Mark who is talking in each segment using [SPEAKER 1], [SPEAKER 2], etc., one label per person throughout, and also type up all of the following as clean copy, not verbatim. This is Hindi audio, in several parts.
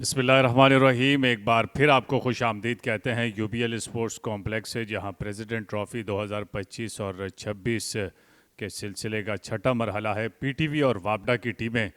[SPEAKER 1] बिस्मिल्लाहिर्रहमानिर्रहीम। एक बार फिर आपको खुश आमदीद कहते हैं यूबीएल स्पोर्ट्स कॉम्प्लेक्स से, जहां प्रेसिडेंट ट्रॉफ़ी 2025 और 26 के सिलसिले का छठा मरहला है। पीटीवी और वापडा की टीमें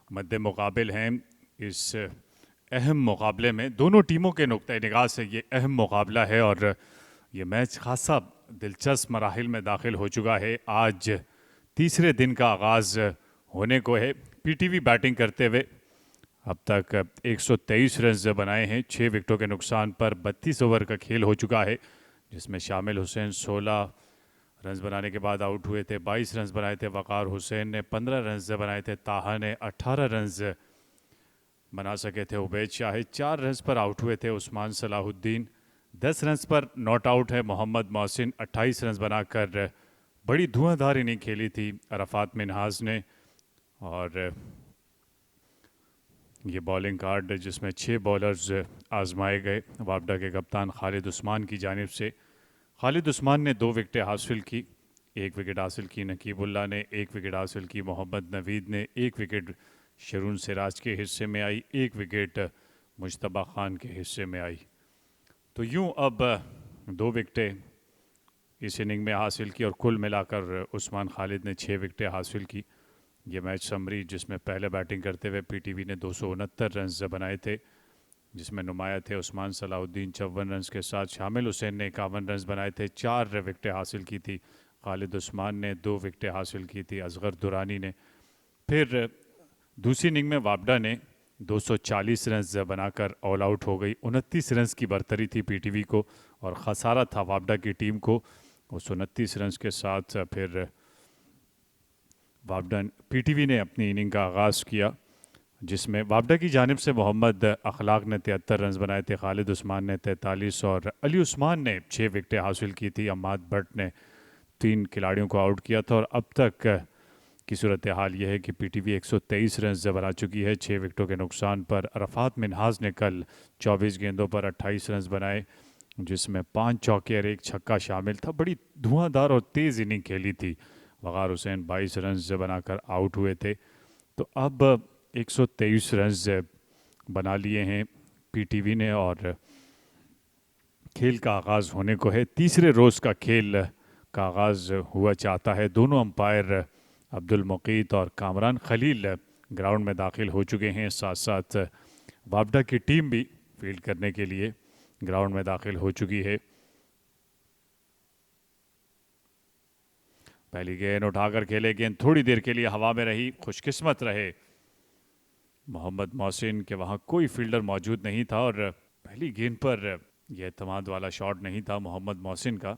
[SPEAKER 1] मद्दे मुकाबिल हैं। इस अहम मुकाबले में दोनों टीमों के नुक्ते निगाह से ये अहम मुकाबला है और ये मैच खासा दिलचस्प मराहिल में दाखिल हो चुका है। आज तीसरे दिन का आगाज़ होने को है। पीटीवी बैटिंग करते हुए अब तक 123 रन बनाए हैं 6 विकेटों के नुकसान पर। 32 ओवर का खेल हो चुका है, जिसमें शामिल हुसैन 16 रन बनाने के बाद आउट हुए थे। 22 रन बनाए थे वक़ार हुसैन ने, 15 रन बनाए थे ताहा ने, 18 रन बना सके थे उबैद शाह, 4 रन पर आउट हुए थे उस्मान सलाहुद्दीन, 10 रन पर नॉट आउट है मोहम्मद मोहसिन। 28 रन बनाकर बड़ी धुआंधार इनिंग खेली थी अरफात मिनहाज ने। और ये बॉलिंग कार्ड जिसमें 6 बॉलर्स आजमाए गए वापडा के कप्तान खालिद उस्मान की जानिब से। खालिद उस्मान ने 2 विकेटें हासिल की। 1 विकेट हासिल की नकीबुल्ला ने, 1 विकेट हासिल की मोहम्मद नवीद ने, 1 विकेट शरून सिराज के हिस्से में आई, 1 विकेट मुश्तबा खान के हिस्से में आई। तो यूं अब 2 विकेटें इस इनिंग में हासिल की और कुल मिलाकर उस्मान खालिद ने 6 विकेटें हासिल की। ये मैच समरी, जिसमें पहले बैटिंग करते हुए पीटीवी ने 269 रन बनाए थे, जिसमें नुमाया थे उस्मान सलाहुद्दीन 54 रन के साथ। शामिल हुसैन ने 51 रन बनाए थे, 4 विकेटें हासिल की थी। खालिद उस्मान ने 2 विकेटें हासिल की थी, असगर दुरानी ने। फिर दूसरी इनिंग में वापडा ने 240 रन बनाकर ऑल आउट हो गई। 29 रन की बरतरी थी पीटीवी को और खसारा था वापडा की टीम को। उस 29 रन के साथ फिर वापडा पीटीवी ने अपनी इनिंग का आगाज़ किया, जिसमें वापडा की जानिब से मोहम्मद अखलाक ने 73 रन बनाए थे, खालिद उस्मान ने 43 और अली उस्मान ने 6 विकेटें हासिल की थी। अम्माद भट्ट ने 3 खिलाड़ियों को आउट किया था। और अब तक की सूरत हाल यह है कि पीटीवी 123 रन बना चुकी है 6 विकेटों के नुकसान पर। अरफात मिनहाज ने कल 24 गेंदों पर 28 रन बनाए, जिसमें 5 चौके और 1 छक्का शामिल था। बड़ी धुआंधार और तेज़ इनिंग खेली थी। वक़ार हुसैन 22 रन बनाकर आउट हुए थे। तो अब 123 रन बना लिए हैं पीटीवी ने और खेल का आगाज़ होने को है। तीसरे रोज़ का खेल का आगाज़ हुआ चाहता है। दोनों अंपायर अब्दुल मुकीत और कामरान खलील ग्राउंड में दाखिल हो चुके हैं। साथ साथ वापडा की टीम भी फील्ड करने के लिए ग्राउंड में दाखिल हो चुकी है। पहली गेंद उठाकर खेले, गेंद थोड़ी देर के लिए हवा में रही। खुशकिस्मत रहे मोहम्मद मोहसिन के वहाँ कोई फील्डर मौजूद नहीं था और पहली गेंद पर यह एतमाद वाला शॉट नहीं था मोहम्मद मोहसिन का।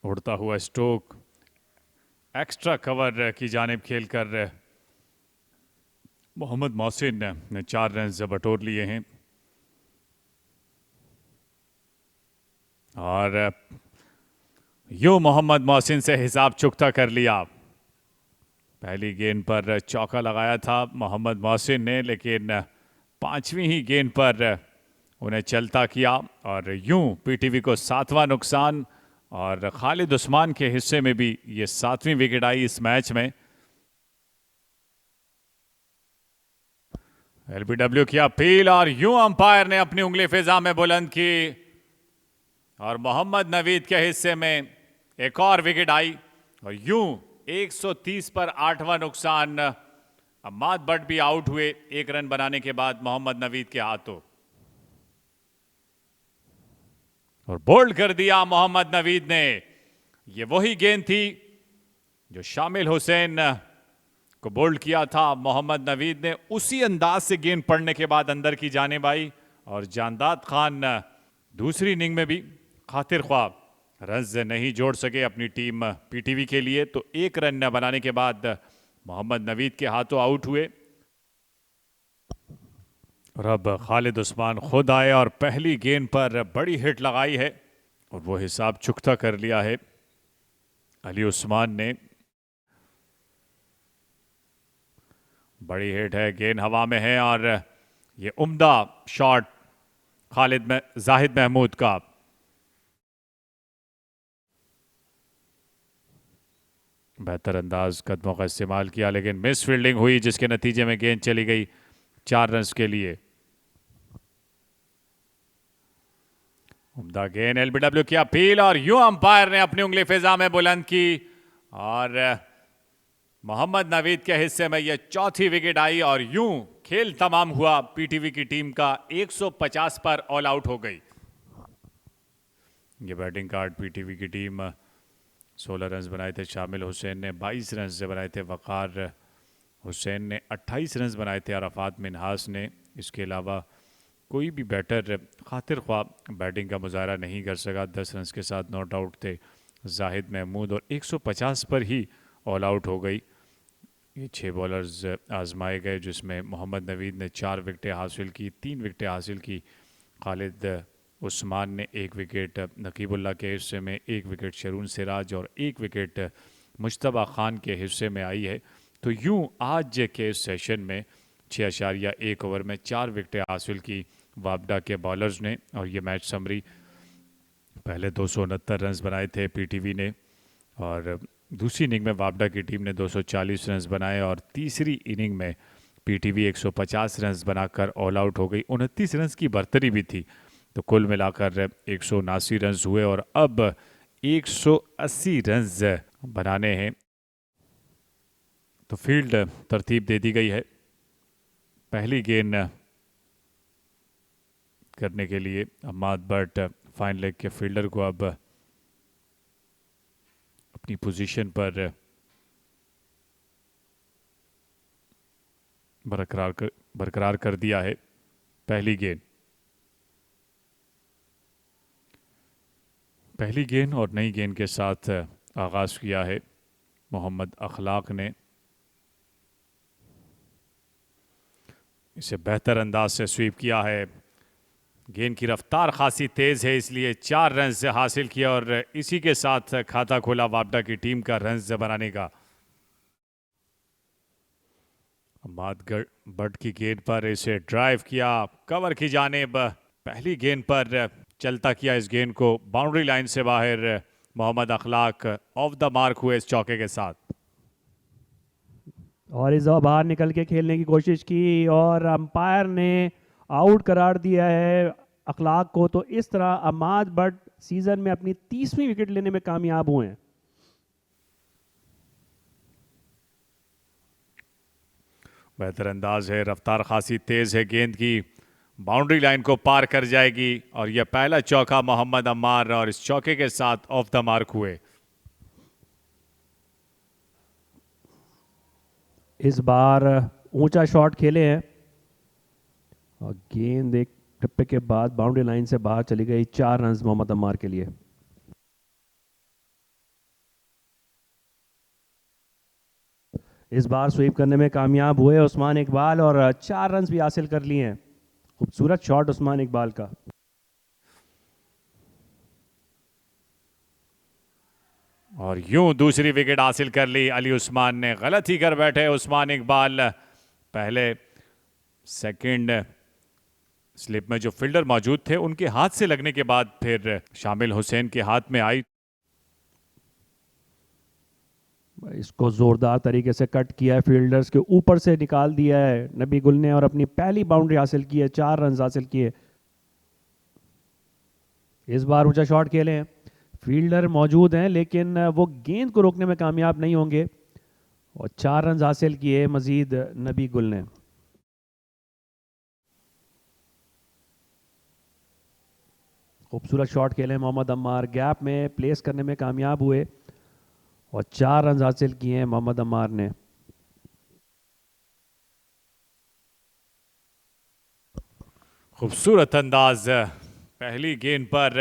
[SPEAKER 1] उड़ता हुआ स्ट्रोक एक्स्ट्रा कवर की जानिब खेलकर मोहम्मद मोहसिन ने 4 रन बटोर लिए हैं। और यूं मोहम्मद मोहसिन से हिसाब चुकता कर लिया। पहली गेंद पर चौका लगाया था मोहम्मद मोहसिन ने, लेकिन 5वीं ही गेंद पर उन्हें चलता किया और यूं पीटीवी को 7वां नुकसान। और खालिद उस्मान के हिस्से में भी ये 7वीं विकेट आई इस मैच में। एलबीडब्ल्यू की अपील और यूं अंपायर ने अपनी उंगली फिजा में बुलंद की और मोहम्मद नवीद के हिस्से में एक और विकेट आई और यूं 130 पर 8वां नुकसान। अम्माद भट्ट भी आउट हुए 1 रन बनाने के बाद मोहम्मद नवीद के हाथों, और बोल्ड कर दिया मोहम्मद नवीद ने। यह वही गेंद थी जो शामिल हुसैन को बोल्ड किया था। मोहम्मद नवीद ने उसी अंदाज से गेंद पड़ने के बाद अंदर की जानिब आई और जानदाद खान दूसरी इनिंग में भी खातिर ख्वाह रन नहीं जोड़ सके अपनी टीम पीटीवी के लिए। तो 1 रन न बनाने के बाद मोहम्मद नवीद के हाथों आउट हुए और अब खालिद उस्मान खुद आए और पहली गेंद पर बड़ी हिट लगाई है और वो हिसाब चुकता कर लिया है अली उस्मान ने। बड़ी हिट है, गेंद हवा में है और ये उम्दा शॉट जाहिद महमूद का। बेहतर अंदाज कदमों का इस्तेमाल किया, लेकिन मिस फील्डिंग हुई जिसके नतीजे में गेंद चली गई 4 रन्स के लिए। उम्दा गेंद, एलबीडब्ल्यू की अपील और यूं अंपायर ने अपनी उंगली फिजा में बुलंद की और मोहम्मद नवीद के हिस्से में यह चौथी विकेट आई और यूं खेल तमाम हुआ। पीटीवी की टीम का 150 पर ऑल आउट हो गई। ये बैटिंग कार्ड पीटीवी की टीम 16 रन बनाए थे, शामिल हुसैन ने 22 रन से बनाए थे, वक़ार हुसैन ने 28 रन बनाए थे, अरफात मिनहास ने। इसके अलावा कोई भी बैटर खातिर ख्वाह बैटिंग का मुजाहरा नहीं कर सका। 10 रन के साथ नॉट आउट थे जाहिद महमूद और 150 पर ही ऑल आउट हो गई। ये 6 बॉलर्स आजमाए गए जिसमें मोहम्मद नवीद ने 4 विकेटें हासिल की, 3 विकेटें हासिल की खालिद उस्मान ने 1 विकेट, नकीबुल्लाह के हिस्से में 1 विकेट, शरून सिराज और 1 विकेट मुश्तबा खान के हिस्से में आई है। तो यूं आज के इस सेशन में 6.1 ओवर में 4 विकेटें हासिल की वापडा के बॉलर्स ने। और ये मैच समरी, पहले 269 रन बनाए थे पीटीवी ने और दूसरी इनिंग में वापडा की टीम ने 240 रन बनाए और तीसरी इनिंग में पीटीवी 150 रन बनाकर ऑल आउट हो गई। 29 रन की बढ़तरी भी थी, तो कुल मिलाकर 179 रन हुए और अब 180 रन बनाने हैं। तो फील्ड तरतीब दे दी गई है। पहली गेंद करने के लिए अम्माद बट फाइन लेग के फील्डर को अब अपनी पोजीशन पर बरकरार कर दिया है। पहली गेंद और नई गेंद के साथ आगाज़ किया है मोहम्मद अखलाक ने। इसे बेहतर अंदाज से स्वीप किया है। गेंद की रफ्तार खासी तेज़ है, इसलिए 4 रन से हासिल किया और इसी के साथ खाता खोला वापडा की टीम का रन बनाने का। अम्माद बट की गेंद पर इसे ड्राइव किया कवर की जानिब। पहली गेंद पर चलता किया इस गेंद को बाउंड्री लाइन से बाहर। मोहम्मद अखलाक ऑफ द मार्क हुए इस चौके के साथ
[SPEAKER 2] और इस दफा बाहर निकल के खेलने की कोशिश की और अंपायर ने आउट करार दिया है अखलाक को। तो इस तरह अम्माद बट सीजन में अपनी 30वीं विकेट लेने में कामयाब हुए हैं।
[SPEAKER 1] बेहतर अंदाज है, रफ्तार खासी तेज है, गेंद की बाउंड्री लाइन को पार कर जाएगी और यह पहला चौका मोहम्मद अम्मार और इस चौके के साथ ऑफ द मार्क हुए।
[SPEAKER 2] इस बार ऊंचा शॉट खेले हैं और गेंद एक टप्पे के बाद बाउंड्री लाइन से बाहर चली गई। 4 रन मोहम्मद अम्मार के लिए। इस बार स्वीप करने में कामयाब हुए उस्मान इकबाल और 4 रन भी हासिल कर लिए हैं। खूबसूरत शॉट उस्मान इकबाल का।
[SPEAKER 1] और यूं दूसरी विकेट हासिल कर ली अली उस्मान ने। गलत ही कर बैठे उस्मान इकबाल। पहले सेकंड स्लिप में जो फील्डर मौजूद थे उनके हाथ से लगने के बाद फिर शामिल हुसैन के हाथ में आई।
[SPEAKER 2] इसको जोरदार तरीके से कट किया है, फील्डर्स के ऊपर से निकाल दिया है नबी गुल ने और अपनी पहली बाउंड्री हासिल की है। 4 रन हासिल किए। इस बार ऊंचा शॉट खेले हैं, फील्डर मौजूद हैं लेकिन वो गेंद को रोकने में कामयाब नहीं होंगे और 4 रन हासिल किए मजीद नबी गुल ने। खूबसूरत शॉट खेले मोहम्मद अम्मार, गैप में प्लेस करने में कामयाब हुए और 4 रन हासिल किए हैं मोहम्मद अम्मार ने।
[SPEAKER 1] खूबसूरत अंदाज, पहली गेंद पर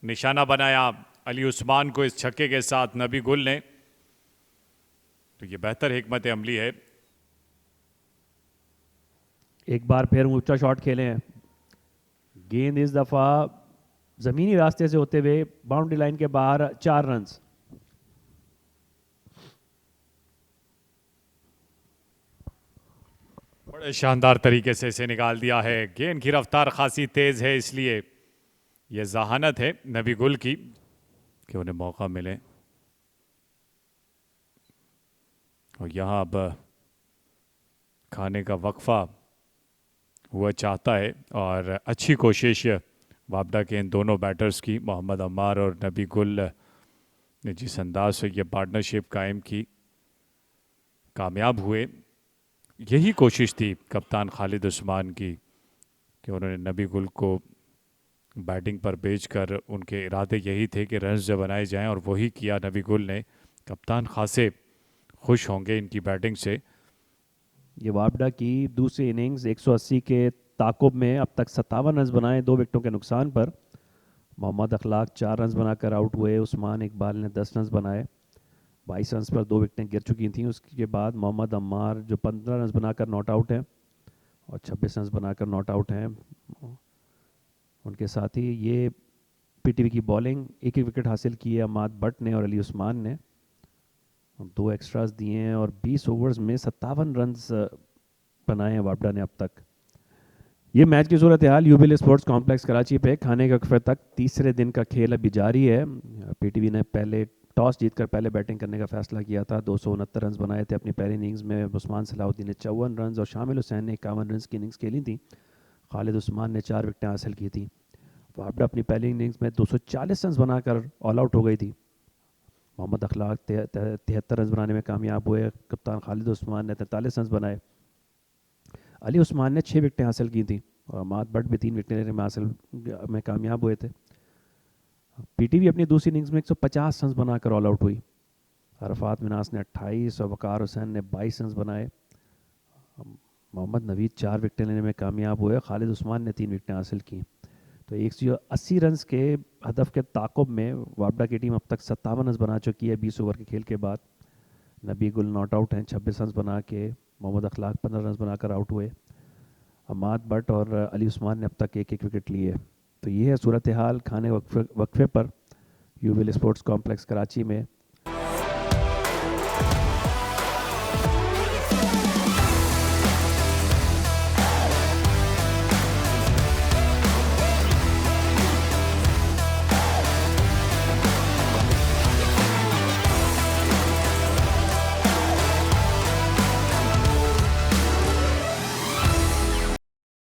[SPEAKER 1] निशाना बनाया अली उस्मान को इस छक्के के साथ नबी गुल ने। तो ये बेहतर हिकमत अमली है।
[SPEAKER 2] एक बार फिर ऊंचा शॉट खेले हैं, गेंद इस दफा जमीनी रास्ते से होते हुए बाउंड्री लाइन के बाहर। 4 रन।
[SPEAKER 1] बड़े शानदार तरीके से इसे निकाल दिया है। गेंद की रफ्तार खासी तेज है, इसलिए यह जहानत है नबी गुल की कि उन्हें मौका मिले। और यहाँ अब खाने का वक्फा हुआ चाहता है और अच्छी कोशिश वापडा के इन दोनों बैटर्स की, मोहम्मद अम्मार और नबी गुल ने जिस अंदाज से ये पार्टनरशिप कायम की, कामयाब हुए। यही कोशिश थी कप्तान खालिद उस्मान की कि उन्होंने नबी गुल को बैटिंग पर भेजकर, उनके इरादे यही थे कि रन्स जब बनाए जाएं, और वही किया नबी गुल ने। कप्तान खासे खुश होंगे इनकी बैटिंग से।
[SPEAKER 2] ये वापडा की दूसरी इनिंग्स 180 के ताकुब में अब तक 57 रन बनाए 2 विकेटों के नुकसान पर। मोहम्मद अखलाक 4 रन बनाकर आउट हुए। उस्मान इकबाल ने 10 रन बनाए। 22 रन पर 2 विकेटें गिर चुकी थीं। उसके बाद मोहम्मद अम्मार जो 15 रन बनाकर नॉट आउट हैं और 26 रन बनाकर नॉट आउट हैं। उनके साथ ही ये पीटीवी की बॉलिंग, एक एक विकेट हासिल की है अमाद बट ने और अली उस्मान ने। 2 एक्स्ट्रास दिए हैं और 20 ओवर्स में 57 रन बनाए हैं वापडा ने अब तक। ये मैच की सूरत हाल यूबीएल स्पोर्ट्स कॉम्प्लेक्स कराची पे खाने के वक्फे तक तीसरे दिन का खेल अभी जारी है। पीटीवी ने पहले टॉस जीतकर पहले बैटिंग करने का फैसला किया था। 269 रन बनाए थे अपनी पहली इनिंग्स में। उस्मान सलाहुद्दीन ने 54 रन और शामिल हुसैन ने 51 रन की इनिंग्स खेली थी। खालिद उस्मान ने 4 विकेटें हासिल की थी। वापडा अपनी पहली इनिंग्स में 240 रन बनाकर ऑल आउट हो गई थी। मोहम्मद अखलाक 73 रन बनाने में कामयाब हुए। कप्तान खालिद उस्मान ने 43 रन बनाए। अली उस्मान ने 6 विकेटें हासिल की थी और अमाद बट भी 3 विकेटें लेने में हासिल में कामयाब हुए थे। पीटीवी अपनी दूसरी इनिंग्स में 150 रन बनाकर ऑल आउट हुई। अरफात मिनास ने 28 और वकार हुसैन ने 22 रन बनाए। मोहम्मद नवीद 4 विकेटें लेने में कामयाब हुए। खालिद उस्मान ने 3 विकेटें हासिल की। तो 180 रन के हदफ के ताकुब में वापडा की टीम अब तक 57 रन बना चुकी है 20 ओवर के खेल के बाद। नबी गुल नॉट आउट हैं 26 रन बना के। मोहम्मद अखलाक 15 रन बनाकर आउट हुए। अमाद बट और अली उस्मान ने अब तक एक एक विकेट लिए। तो ये है सूरत हाल खाने वक्फे पर यूबीएल स्पोर्ट्स कॉम्प्लेक्स कराची में।